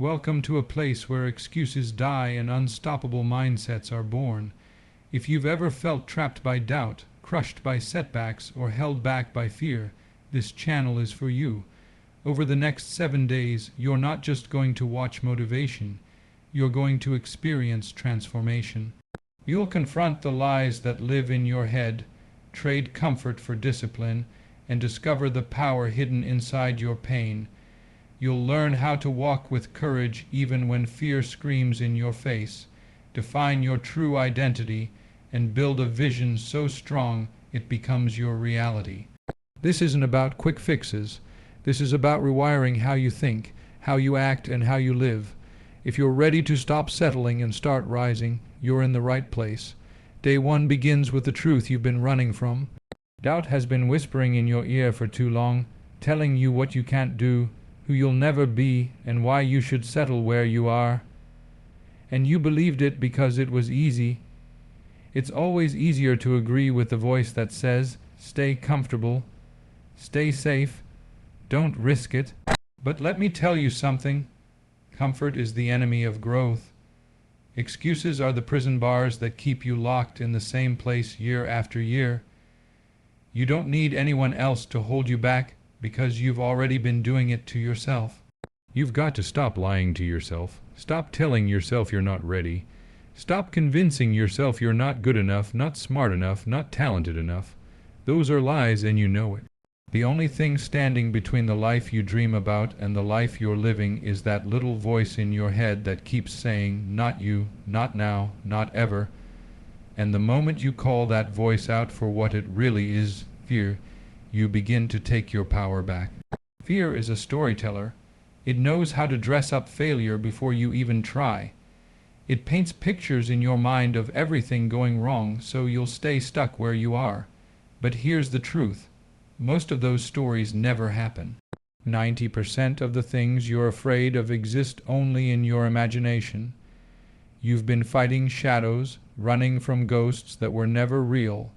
Welcome to a place where excuses die and unstoppable mindsets are born. If you've ever felt trapped by doubt, crushed by setbacks, or held back by fear, this channel is for you. Over the next 7 days, you're not just going to watch motivation, you're going to experience transformation. You'll confront the lies that live in your head, trade comfort for discipline, and discover the power hidden inside your pain. You'll learn how to walk with courage even when fear screams in your face, define your true identity, and build a vision so strong it becomes your reality. This isn't about quick fixes. This is about rewiring how you think, how you act, and how you live. If you're ready to stop settling and start rising, you're in the right place. Day 1 begins with the truth you've been running from. Doubt has been whispering in your ear for too long, telling you what you can't do, who you'll never be, and why you should settle where you are. And you believed it because it was easy. It's always easier to agree with the voice that says, stay comfortable, stay safe, don't risk it. But let me tell you something. Comfort is the enemy of growth. Excuses are the prison bars that keep you locked in the same place year after year. You don't need anyone else to hold you back because you've already been doing it to yourself. You've got to stop lying to yourself. Stop telling yourself you're not ready. Stop convincing yourself you're not good enough, not smart enough, not talented enough. Those are lies and you know it. The only thing standing between the life you dream about and the life you're living is that little voice in your head that keeps saying, not you, not now, not ever. And the moment you call that voice out for what it really is, fear, you begin to take your power back. Fear is a storyteller. It knows how to dress up failure before you even try. It paints pictures in your mind of everything going wrong so you'll stay stuck where you are. But here's the truth. Most of those stories never happen. 90% of the things you're afraid of exist only in your imagination. You've been fighting shadows, running from ghosts that were never real.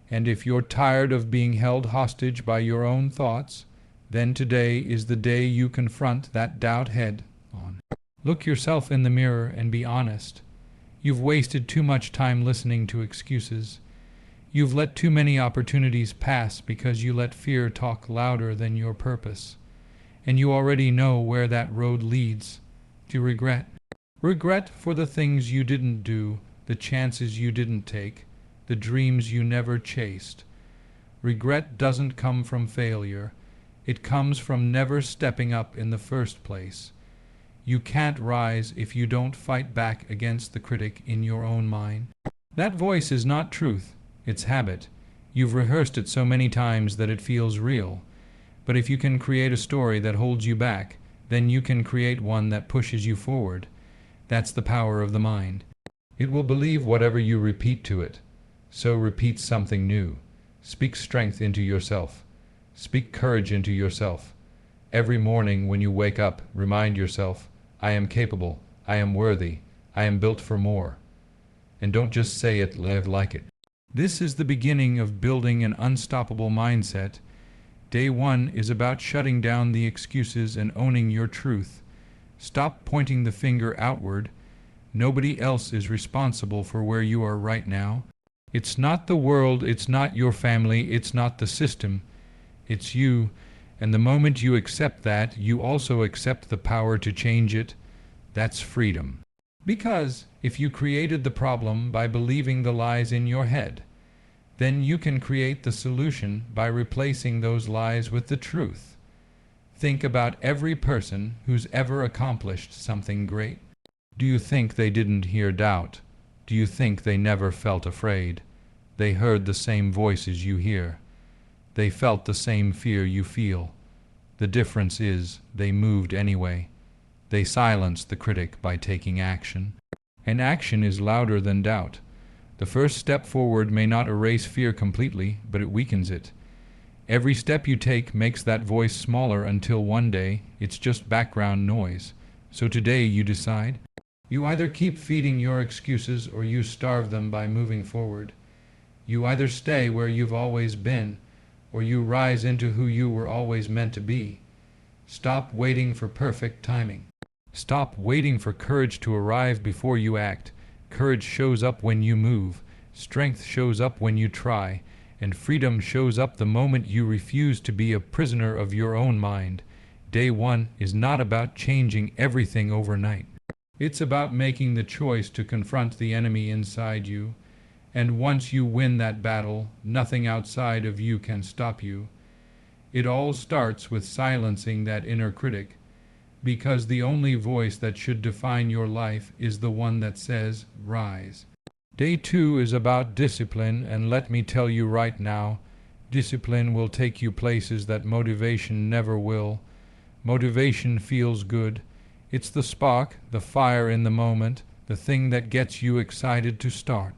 And if you're tired of being held hostage by your own thoughts, then today is the day you confront that doubt head on. Look yourself in the mirror and be honest. You've wasted too much time listening to excuses. You've let too many opportunities pass because you let fear talk louder than your purpose. And you already know where that road leads, to regret. Regret for the things you didn't do, the chances you didn't take, the dreams you never chased. Regret doesn't come from failure. It comes from never stepping up in the first place. You can't rise if you don't fight back against the critic in your own mind. That voice is not truth. It's habit. You've rehearsed it so many times that it feels real. But if you can create a story that holds you back, then you can create one that pushes you forward. That's the power of the mind. It will believe whatever you repeat to it. So repeat something new. Speak strength into yourself. Speak courage into yourself. Every morning when you wake up, remind yourself, I am capable, I am worthy, I am built for more. And don't just say it, live like it. This is the beginning of building an unstoppable mindset. Day 1 is about shutting down the excuses and owning your truth. Stop pointing the finger outward. Nobody else is responsible for where you are right now. It's not the world, it's not your family, it's not the system. It's you, and the moment you accept that, you also accept the power to change it. That's freedom. Because if you created the problem by believing the lies in your head, then you can create the solution by replacing those lies with the truth. Think about every person who's ever accomplished something great. Do you think they didn't hear doubt? Do you think they never felt afraid? They heard the same voices you hear. They felt the same fear you feel. The difference is they moved anyway. They silenced the critic by taking action. And action is louder than doubt. The first step forward may not erase fear completely, but it weakens it. Every step you take makes that voice smaller until one day it's just background noise. So today you decide. You either keep feeding your excuses or you starve them by moving forward. You either stay where you've always been or you rise into who you were always meant to be. Stop waiting for perfect timing. Stop waiting for courage to arrive before you act. Courage shows up when you move. Strength shows up when you try. And freedom shows up the moment you refuse to be a prisoner of your own mind. Day one is not about changing everything overnight. It's about making the choice to confront the enemy inside you. And once you win that battle, nothing outside of you can stop you. It all starts with silencing that inner critic, because the only voice that should define your life is the one that says, rise. Day two is about discipline, and let me tell you right now, discipline will take you places that motivation never will. Motivation feels good. It's the spark, the fire in the moment, the thing that gets you excited to start.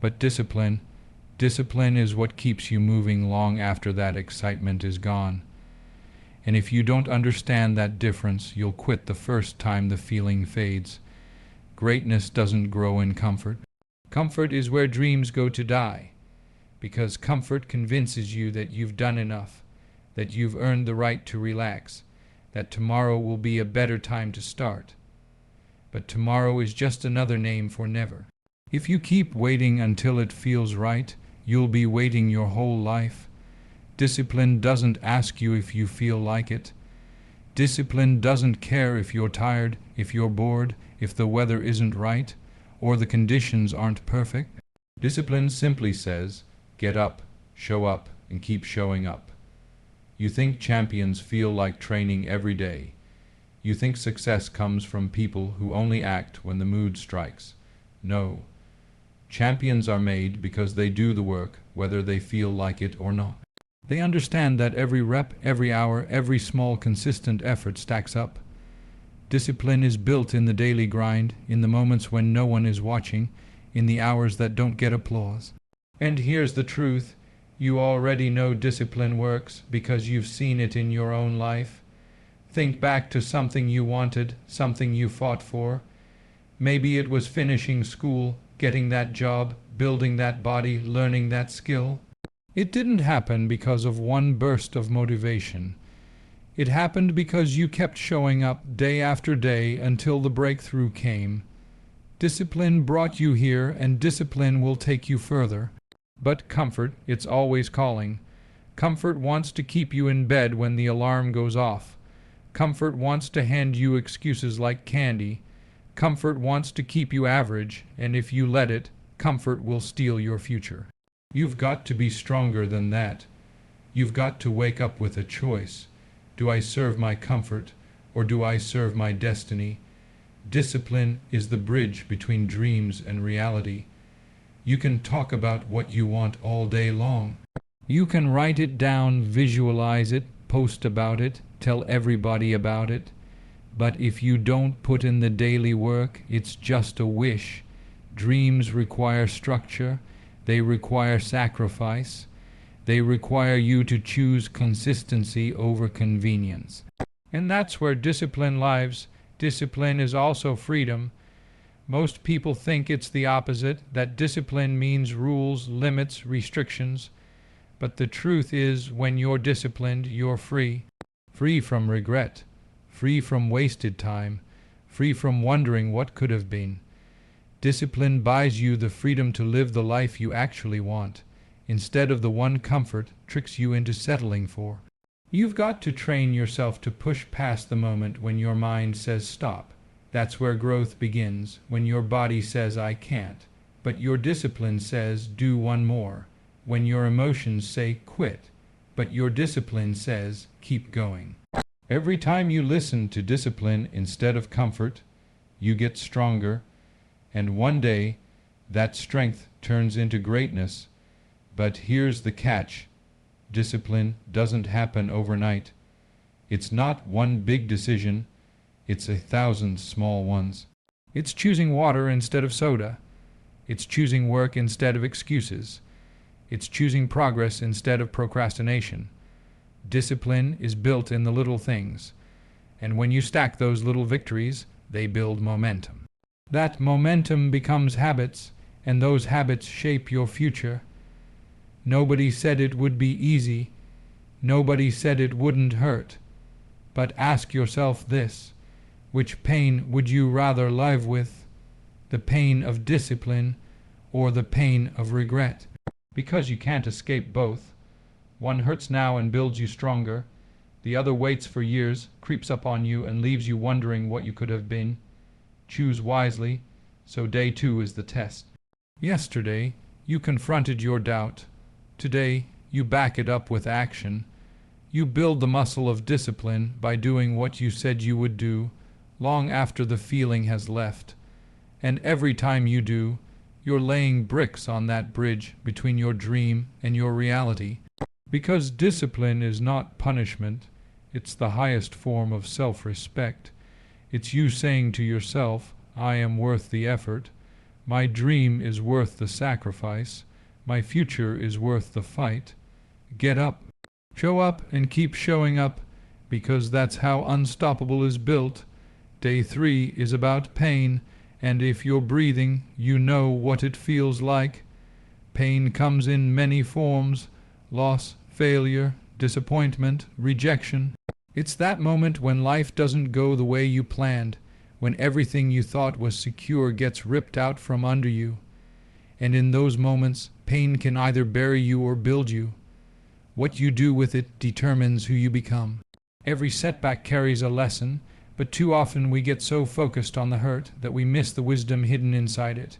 But discipline is what keeps you moving long after that excitement is gone. And if you don't understand that difference, you'll quit the first time the feeling fades. Greatness doesn't grow in comfort. Comfort is where dreams go to die, because comfort convinces you that you've done enough, that you've earned the right to relax, that tomorrow will be a better time to start. But tomorrow is just another name for never. If you keep waiting until it feels right, you'll be waiting your whole life. Discipline doesn't ask you if you feel like it. Discipline doesn't care if you're tired, if you're bored, if the weather isn't right, or the conditions aren't perfect. Discipline simply says, get up, show up, and keep showing up. You think champions feel like training every day. You think success comes from people who only act when the mood strikes. No. Champions are made because they do the work, whether they feel like it or not. They understand that every rep, every hour, every small consistent effort stacks up. Discipline is built in the daily grind, in the moments when no one is watching, in the hours that don't get applause. And here's the truth. You already know discipline works because you've seen it in your own life. Think back to something you wanted, something you fought for. Maybe it was finishing school, getting that job, building that body, learning that skill. It didn't happen because of one burst of motivation. It happened because you kept showing up day after day until the breakthrough came. Discipline brought you here, and discipline will take you further. But comfort, it's always calling. Comfort wants to keep you in bed when the alarm goes off. Comfort wants to hand you excuses like candy. Comfort wants to keep you average, and if you let it, comfort will steal your future. You've got to be stronger than that. You've got to wake up with a choice. Do I serve my comfort, or do I serve my destiny? Discipline is the bridge between dreams and reality. You can talk about what you want all day long. You can write it down, visualize it, post about it, tell everybody about it. But if you don't put in the daily work, it's just a wish. Dreams require structure. They require sacrifice. They require you to choose consistency over convenience. And that's where discipline lives. Discipline is also freedom. Most people think it's the opposite, that discipline means rules, limits, restrictions. But the truth is, when you're disciplined, you're free. Free from regret. Free from wasted time, free from wondering what could have been. Discipline buys you the freedom to live the life you actually want, instead of the one comfort tricks you into settling for. You've got to train yourself to push past the moment when your mind says stop. That's where growth begins, when your body says I can't, but your discipline says do one more, when your emotions say quit, but your discipline says keep going. Every time you listen to discipline instead of comfort, you get stronger, and one day that strength turns into greatness. But here's the catch. Discipline doesn't happen overnight. It's not one big decision, it's 1,000 small ones. It's choosing water instead of soda. It's choosing work instead of excuses. It's choosing progress instead of procrastination. Discipline is built in the little things, and when you stack those little victories, they build momentum. That momentum becomes habits, and those habits shape your future. Nobody said it would be easy. Nobody said it wouldn't hurt. But ask yourself this: Which pain would you rather live with? The pain of discipline or the pain of regret? Because you can't escape both. One hurts now and builds you stronger. The other waits for years, creeps up on you, and leaves you wondering what you could have been. Choose wisely, so day 2 is the test. Yesterday, you confronted your doubt. Today, you back it up with action. You build the muscle of discipline by doing what you said you would do, long after the feeling has left. And every time you do, you're laying bricks on that bridge between your dream and your reality. Because discipline is not punishment, it's the highest form of self-respect. It's you saying to yourself, I am worth the effort. My dream is worth the sacrifice. My future is worth the fight. Get up. Show up and keep showing up, because that's how Unstoppable is built. Day 3 is about pain, and if you're breathing, you know what it feels like. Pain comes in many forms: loss, failure, disappointment, rejection. It's that moment when life doesn't go the way you planned, when everything you thought was secure gets ripped out from under you. And in those moments, pain can either bury you or build you. What you do with it determines who you become. Every setback carries a lesson, but too often we get so focused on the hurt that we miss the wisdom hidden inside it.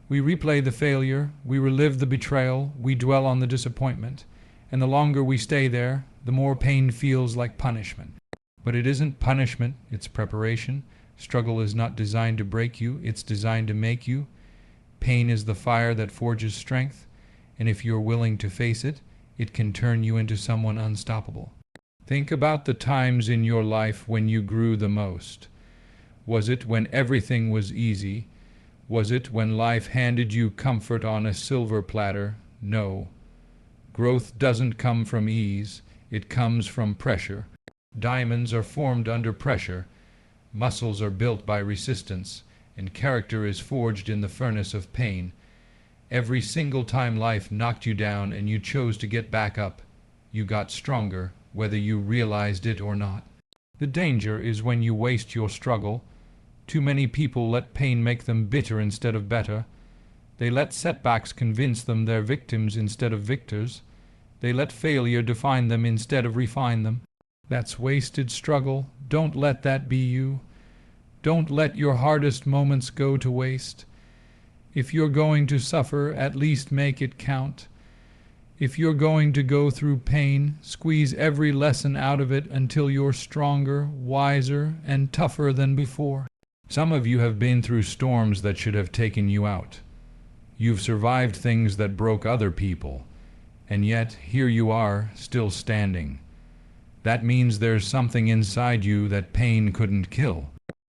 We replay the failure, we relive the betrayal, we dwell on the disappointment. And the longer we stay there, the more pain feels like punishment. But it isn't punishment, it's preparation. Struggle is not designed to break you, it's designed to make you. Pain is the fire that forges strength, and if you're willing to face it, it can turn you into someone unstoppable. Think about the times in your life when you grew the most. Was it when everything was easy? Was it when life handed you comfort on a silver platter? No. Growth doesn't come from ease, it comes from pressure. Diamonds are formed under pressure, muscles are built by resistance, and character is forged in the furnace of pain. Every single time life knocked you down and you chose to get back up, you got stronger, whether you realized it or not. The danger is when you waste your struggle. Too many people let pain make them bitter instead of better. They let setbacks convince them they're victims instead of victors. They let failure define them instead of refine them. That's wasted struggle. Don't let that be you. Don't let your hardest moments go to waste. If you're going to suffer, at least make it count. If you're going to go through pain, squeeze every lesson out of it until you're stronger, wiser, and tougher than before. Some of you have been through storms that should have taken you out. You've survived things that broke other people, and yet here you are, still standing. That means there's something inside you that pain couldn't kill.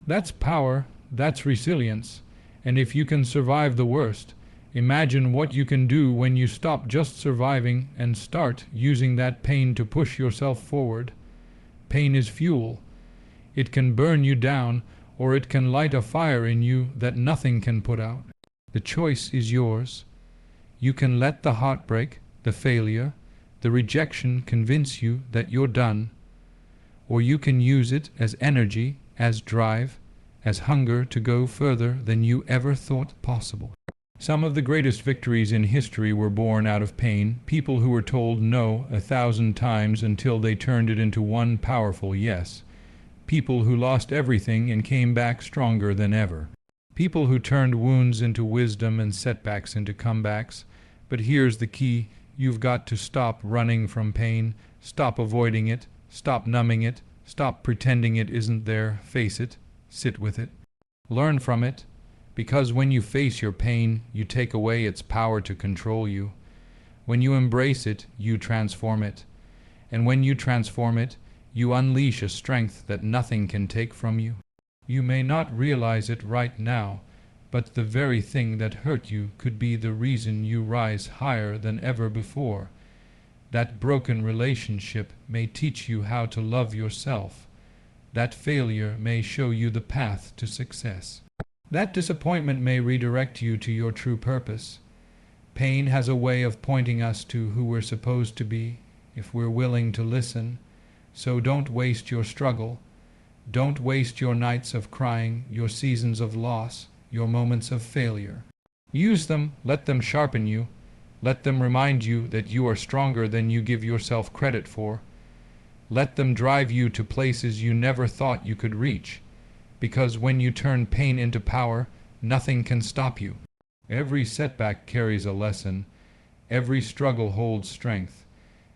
That's power, that's resilience, and if you can survive the worst, imagine what you can do when you stop just surviving and start using that pain to push yourself forward. Pain is fuel. It can burn you down, or it can light a fire in you that nothing can put out. The choice is yours. You can let the heartbreak, the failure, the rejection convince you that you're done, or you can use it as energy, as drive, as hunger to go further than you ever thought possible. Some of the greatest victories in history were born out of pain, people who were told no 1,000 times until they turned it into one powerful yes. People who lost everything and came back stronger than ever. People who turned wounds into wisdom and setbacks into comebacks. But here's the key: you've got to stop running from pain, stop avoiding it, stop numbing it, stop pretending it isn't there, face it, sit with it, learn from it, because when you face your pain, you take away its power to control you. When you embrace it, you transform it. And when you transform it, you unleash a strength that nothing can take from you. You may not realize it right now, but the very thing that hurt you could be the reason you rise higher than ever before. That broken relationship may teach you how to love yourself. That failure may show you the path to success. That disappointment may redirect you to your true purpose. Pain has a way of pointing us to who we're supposed to be, if we're willing to listen. So don't waste your struggle. Don't waste your nights of crying, your seasons of loss, your moments of failure. Use them, let them sharpen you, let them remind you that you are stronger than you give yourself credit for. Let them drive you to places you never thought you could reach, because when you turn pain into power, nothing can stop you. Every setback carries a lesson, every struggle holds strength,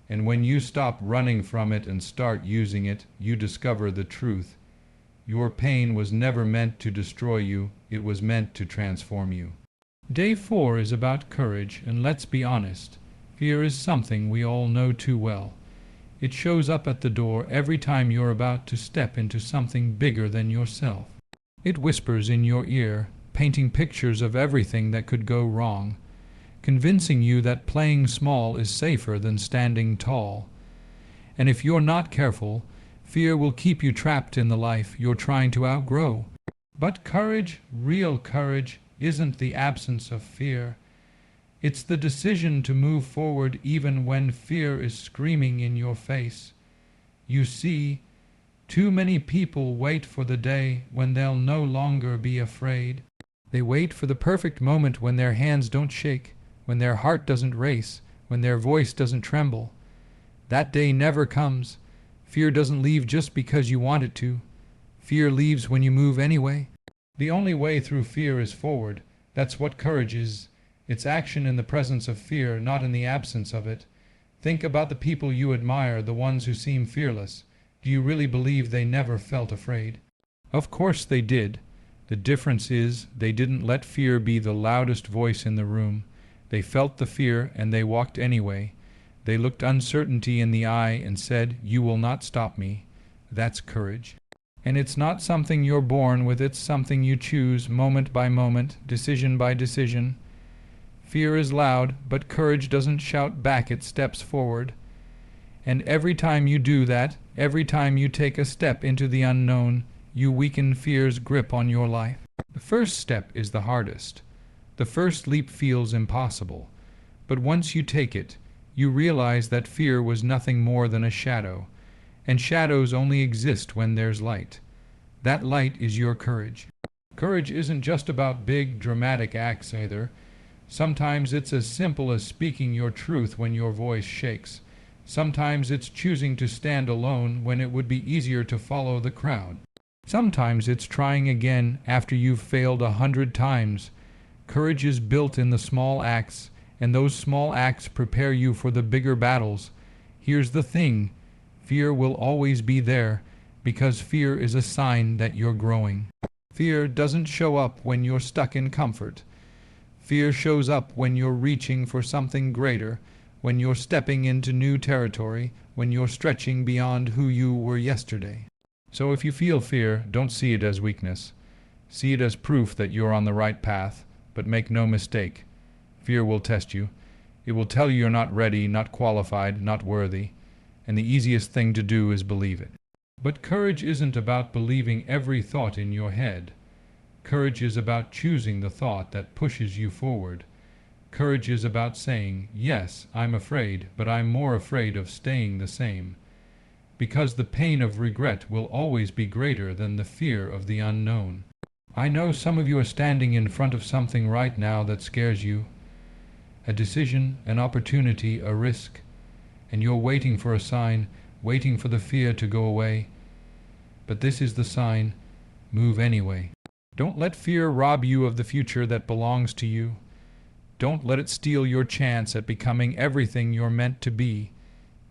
and when you stop running from it and start using it, you discover the truth. Your pain was never meant to destroy you, it was meant to transform you. Day 4 is about courage, and let's be honest, fear is something we all know too well. It shows up at the door every time you're about to step into something bigger than yourself. It whispers in your ear, painting pictures of everything that could go wrong, convincing you that playing small is safer than standing tall. And if you're not careful, fear will keep you trapped in the life you're trying to outgrow. But courage, real courage, isn't the absence of fear. It's the decision to move forward even when fear is screaming in your face. You see, too many people wait for the day when they'll no longer be afraid. They wait for the perfect moment when their hands don't shake, when their heart doesn't race, when their voice doesn't tremble. That day never comes. Fear doesn't leave just because you want it to. Fear leaves when you move anyway. The only way through fear is forward. That's what courage is. It's action in the presence of fear, not in the absence of it. Think about the people you admire, the ones who seem fearless. Do you really believe they never felt afraid? Of course they did. The difference is they didn't let fear be the loudest voice in the room. They felt the fear and they walked anyway. They looked uncertainty in the eye and said, "You will not stop me." That's courage. And it's not something you're born with, it's something you choose moment by moment, decision by decision. Fear is loud, but courage doesn't shout back, it steps forward. And every time you do that, every time you take a step into the unknown, you weaken fear's grip on your life. The first step is the hardest. The first leap feels impossible. But once you take it, you realize that fear was nothing more than a shadow. And shadows only exist when there's light. That light is your courage. Courage isn't just about big, dramatic acts either. Sometimes it's as simple as speaking your truth when your voice shakes. Sometimes it's choosing to stand alone when it would be easier to follow the crowd. Sometimes it's trying again after you've failed 100 times. Courage is built in the small acts, and those small acts prepare you for the bigger battles. Here's the thing. Fear will always be there, because fear is a sign that you're growing. Fear doesn't show up when you're stuck in comfort. Fear shows up when you're reaching for something greater, when you're stepping into new territory, when you're stretching beyond who you were yesterday. So if you feel fear, don't see it as weakness. See it as proof that you're on the right path, but make no mistake. Fear will test you. It will tell you you're not ready, not qualified, not worthy. And the easiest thing to do is believe it. But courage isn't about believing every thought in your head. Courage is about choosing the thought that pushes you forward. Courage is about saying, "Yes, I'm afraid, but I'm more afraid of staying the same." Because the pain of regret will always be greater than the fear of the unknown. I know some of you are standing in front of something right now that scares you. A decision, an opportunity, a risk. And you're waiting for a sign, waiting for the fear to go away. But this is the sign. Move anyway. Don't let fear rob you of the future that belongs to you. Don't let it steal your chance at becoming everything you're meant to be,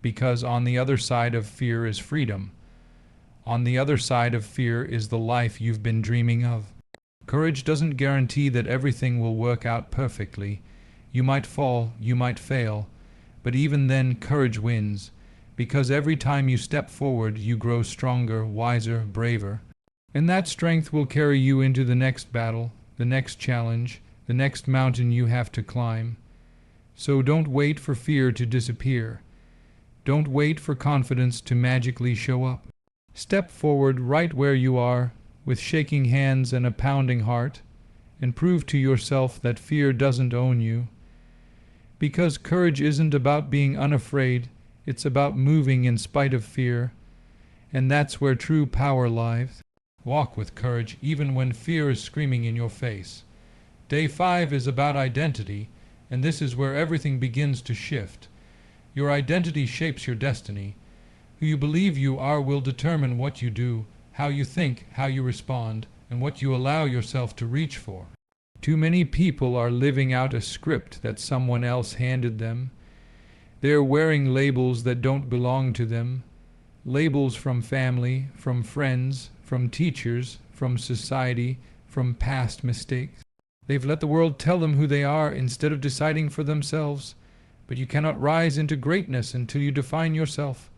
because on the other side of fear is freedom. On the other side of fear is the life you've been dreaming of. Courage doesn't guarantee that everything will work out perfectly. You might fall, you might fail, but even then courage wins, because every time you step forward you grow stronger, wiser, braver. And that strength will carry you into the next battle, the next challenge, the next mountain you have to climb. So don't wait for fear to disappear. Don't wait for confidence to magically show up. Step forward right where you are, with shaking hands and a pounding heart, and prove to yourself that fear doesn't own you. Because courage isn't about being unafraid, it's about moving in spite of fear. And that's where true power lies. Walk with courage even when fear is screaming in your face. Day 5 is about identity, and this is where everything begins to shift. Your identity shapes your destiny. Who you believe you are will determine what you do, how you think, how you respond, and what you allow yourself to reach for. Too many people are living out a script that someone else handed them. They're wearing labels that don't belong to them. Labels from family, from friends, from teachers, from society, from past mistakes. They've let the world tell them who they are instead of deciding for themselves. But you cannot rise into greatness until you define yourself.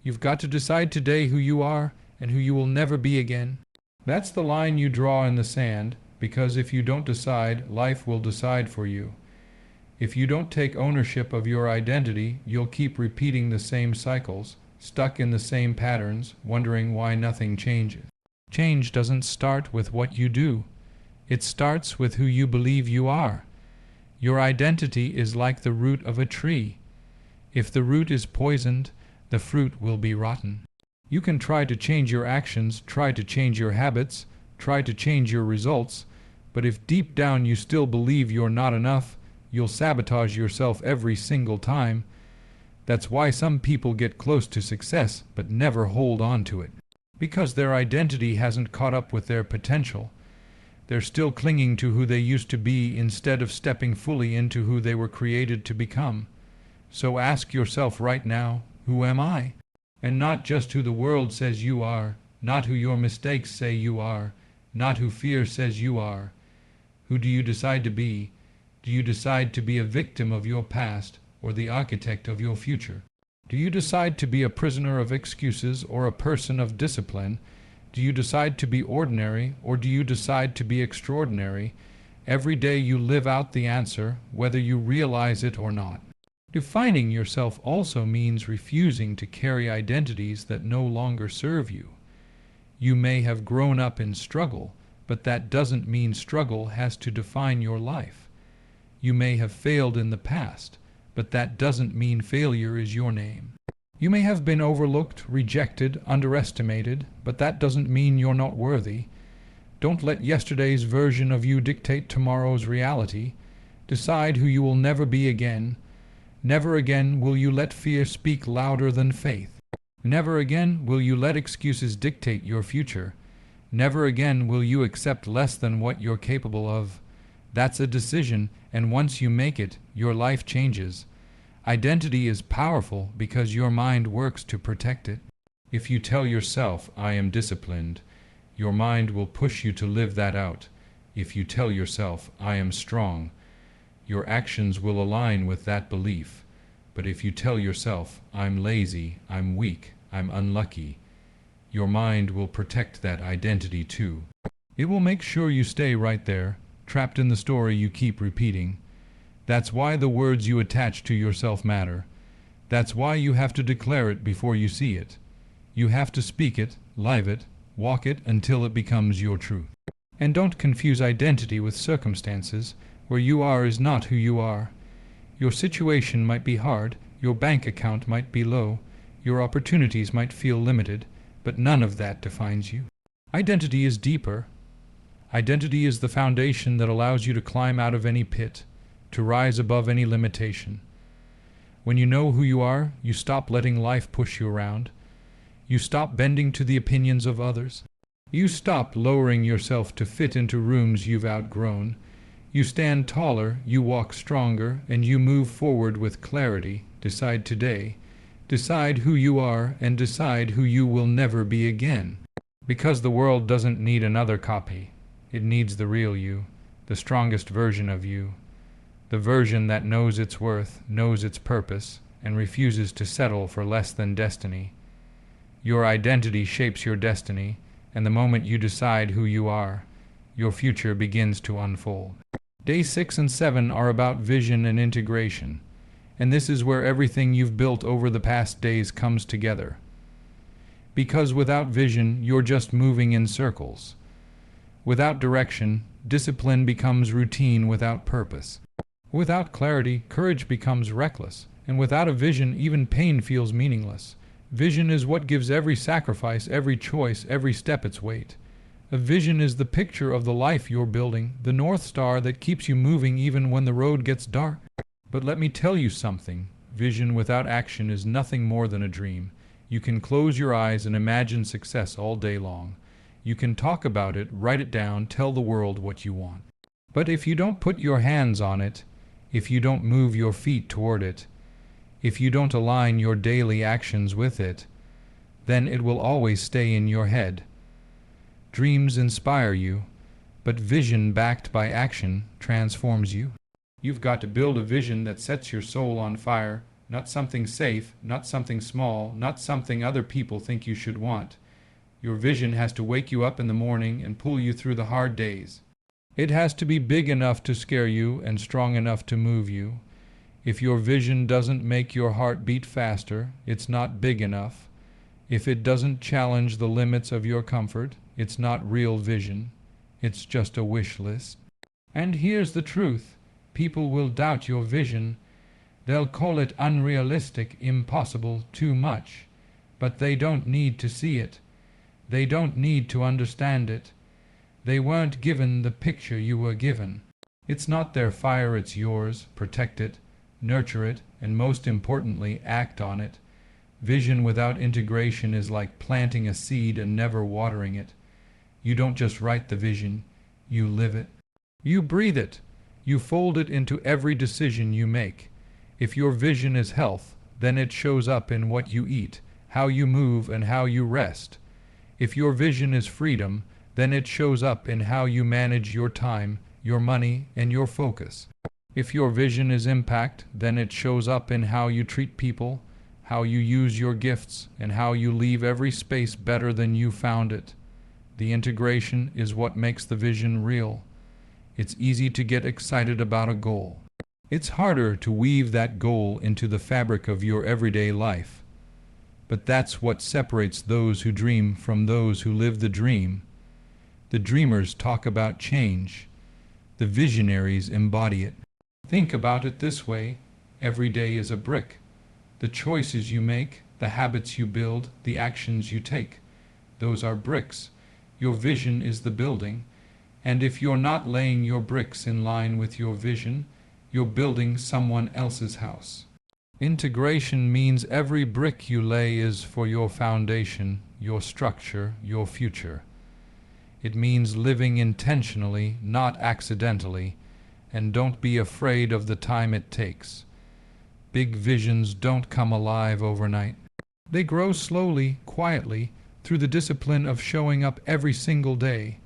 You've got to decide today who you are and who you will never be again. That's the line you draw in the sand, because if you don't decide, life will decide for you. If you don't take ownership of your identity, you'll keep repeating the same cycles, stuck in the same patterns, wondering why nothing changes. Change doesn't start with what you do. It starts with who you believe you are. Your identity is like the root of a tree. If the root is poisoned, the fruit will be rotten. You can try to change your actions, try to change your habits, try to change your results, but if deep down you still believe you're not enough, you'll sabotage yourself every single time. That's why some people get close to success but never hold on to it. Because their identity hasn't caught up with their potential. They're still clinging to who they used to be instead of stepping fully into who they were created to become. So ask yourself right now, who am I? And not just who the world says you are, not who your mistakes say you are, not who fear says you are. Who do you decide to be? Do you decide to be a victim of your past or the architect of your future? Do you decide to be a prisoner of excuses or a person of discipline? Do you decide to be ordinary or do you decide to be extraordinary? Every day you live out the answer, whether you realize it or not. Defining yourself also means refusing to carry identities that no longer serve you. You may have grown up in struggle, but that doesn't mean struggle has to define your life. You may have failed in the past, but that doesn't mean failure is your name. You may have been overlooked, rejected, underestimated, but that doesn't mean you're not worthy. Don't let yesterday's version of you dictate tomorrow's reality. Decide who you will never be again. Never again will you let fear speak louder than faith. Never again will you let excuses dictate your future. Never again will you accept less than what you're capable of. That's a decision, and once you make it, your life changes. Identity is powerful because your mind works to protect it. If you tell yourself, I am disciplined, your mind will push you to live that out. If you tell yourself, I am strong, your actions will align with that belief. But if you tell yourself, I'm lazy, I'm weak, I'm unlucky, your mind will protect that identity too. It will make sure you stay right there, trapped in the story you keep repeating. That's why the words you attach to yourself matter. That's why you have to declare it before you see it. You have to speak it, live it, walk it until it becomes your truth. And don't confuse identity with circumstances. Where you are is not who you are. Your situation might be hard, your bank account might be low, your opportunities might feel limited, but none of that defines you. Identity is deeper. Identity is the foundation that allows you to climb out of any pit, to rise above any limitation. When you know who you are, you stop letting life push you around. You stop bending to the opinions of others. You stop lowering yourself to fit into rooms you've outgrown. You stand taller, you walk stronger, and you move forward with clarity. Decide today. Decide who you are and decide who you will never be again. Because the world doesn't need another copy. It needs the real you, the strongest version of you. The version that knows its worth, knows its purpose, and refuses to settle for less than destiny. Your identity shapes your destiny, and the moment you decide who you are, your future begins to unfold. Days 6 and 7 are about vision and integration, and this is where everything you've built over the past days comes together. Because without vision, you're just moving in circles. Without direction, discipline becomes routine without purpose. Without clarity, courage becomes reckless, and without a vision, even pain feels meaningless. Vision is what gives every sacrifice, every choice, every step its weight. A vision is the picture of the life you're building, the North Star that keeps you moving even when the road gets dark. But let me tell you something. Vision without action is nothing more than a dream. You can close your eyes and imagine success all day long. You can talk about it, write it down, tell the world what you want. But if you don't put your hands on it, if you don't move your feet toward it, if you don't align your daily actions with it, then it will always stay in your head. Dreams inspire you, but vision backed by action transforms you. You've got to build a vision that sets your soul on fire, not something safe, not something small, not something other people think you should want. Your vision has to wake you up in the morning and pull you through the hard days. It has to be big enough to scare you and strong enough to move you. If your vision doesn't make your heart beat faster, it's not big enough. If it doesn't challenge the limits of your comfort, it's not real vision. It's just a wish list. And here's the truth. People will doubt your vision. They'll call it unrealistic, impossible, too much. But they don't need to see it. They don't need to understand it. They weren't given the picture you were given. It's not their fire, it's yours. Protect it, nurture it, and most importantly, act on it. Vision without integration is like planting a seed and never watering it. You don't just write the vision, you live it. You breathe it. You fold it into every decision you make. If your vision is health, then it shows up in what you eat, how you move, and how you rest. If your vision is freedom, then it shows up in how you manage your time, your money, and your focus. If your vision is impact, then it shows up in how you treat people, how you use your gifts, and how you leave every space better than you found it. The integration is what makes the vision real. It's easy to get excited about a goal. It's harder to weave that goal into the fabric of your everyday life. But that's what separates those who dream from those who live the dream. The dreamers talk about change. The visionaries embody it. Think about it this way. Every day is a brick. The choices you make, the habits you build, the actions you take. Those are bricks. Your vision is the building. And if you're not laying your bricks in line with your vision, you're building someone else's house. Integration means every brick you lay is for your foundation, your structure, your future. It means living intentionally, not accidentally, and don't be afraid of the time it takes. Big visions don't come alive overnight. They grow slowly, quietly, through the discipline of showing up every single day.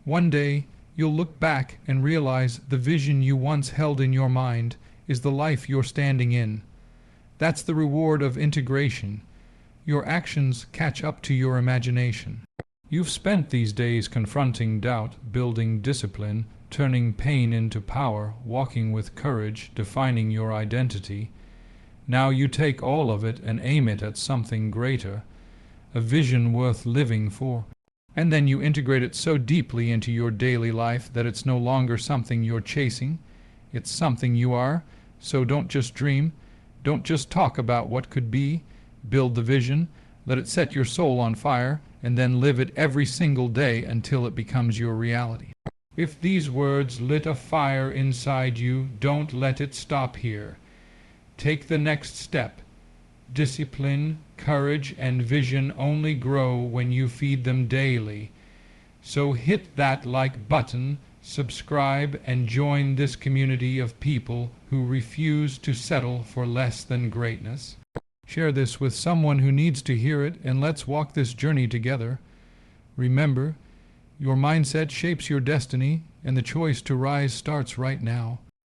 One day, you'll look back and realize the vision you once held in your mind is the life you're standing in. That's the reward of integration. Your actions catch up to your imagination. You've spent these days confronting doubt, building discipline, turning pain into power, walking with courage, defining your identity. Now you take all of it and aim it at something greater, a vision worth living for. And then you integrate it so deeply into your daily life that it's no longer something you're chasing. It's something you are. So don't just dream. Don't just talk about what could be. Build the vision. Let it set your soul on fire, and then live it every single day until it becomes your reality. If these words lit a fire inside you, don't let it stop here. Take the next step. Discipline, courage, and vision only grow when you feed them daily. So hit that like button, subscribe, and join this community of people who refuse to settle for less than greatness. Share this with someone who needs to hear it, and let's walk this journey together. Remember, your mindset shapes your destiny, and the choice to rise starts right now.